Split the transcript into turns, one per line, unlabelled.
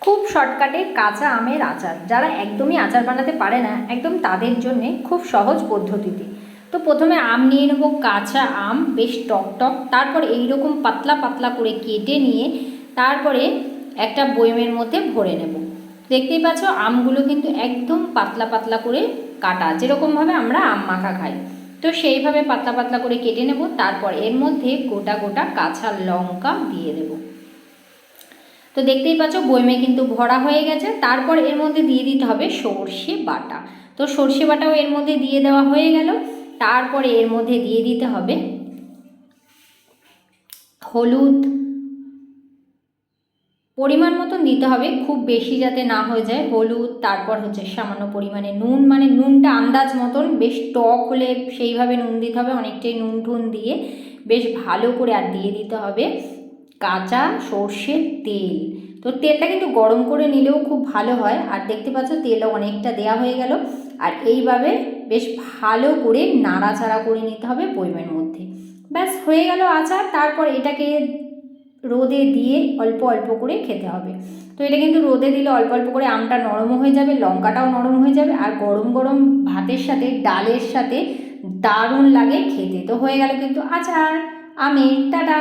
খুব শর্টকাটে কাঁচা আমের আচার, যারা একদমই আচার বানাতে পারে না একদম তাদের জন্যে খুব সহজ পদ্ধতিতে। তো প্রথমে আম নিয়ে নেবো, কাঁচা আম বেশ টক টক, তারপর এইরকম পাতলা পাতলা করে কেটে নিয়ে তারপরে একটা বয়মের মধ্যে ভরে নেব। দেখতেই পাচ্ছ আমগুলো কিন্তু একদম পাতলা পাতলা করে কাটা, যেরকমভাবে আমরা আম মাখা খাই, তো সেইভাবে পাতলা পাতলা করে কেটে নেব। তারপর এর মধ্যে গোটা গোটা কাঁচা লঙ্কা দিয়ে দেবো। তো দেখতেই পাচ্ছ বয়মে কিন্তু ভরা হয়ে গেছে। তারপর এর মধ্যে দিয়ে দিতে হবে সর্ষে বাটা। তো সর্ষে বাটাও এর মধ্যে দিয়ে দেওয়া হয়ে গেল। তারপরে এর মধ্যে দিয়ে দিতে হবে হলুদ, পরিমাণ মতন দিতে হবে, খুব বেশি যাতে না হয়ে যায়। হলুদ, তারপর হচ্ছে সামান্য পরিমাণে নুন, মানে নুনটা আন্দাজ মতন, বেশ টক হলে সেইভাবে নুন দিতে হবে, অনেকটাই নুন টুন দিয়ে বেশ ভালো করে। আর দিয়ে দিতে হবে কাঁচা সর্ষের তেল। তো তেলটা কিন্তু গরম করে নিলেও খুব ভালো হয়। আর দেখতে পাচ্ছ তেলও অনেকটা দেয়া হয়ে গেল। আর এইভাবে বেশ ভালো করে নাড়াচাড়া করে নিতে হবে বয়মের মধ্যে। ব্যাস হয়ে গেল আচার। তারপর এটাকে রোদে দিয়ে অল্প অল্প করে খেতে হবে। তো এটা কিন্তু রোদে দিলে অল্প অল্প করে আমটা নরমও হয়ে যাবে, লঙ্কাটাও নরম হয়ে যাবে, আর গরম গরম ভাতের সাথে ডালের সাথে দারুণ লাগে খেতে। তো হয়ে গেল কিন্তু আচার আমের। টাটা।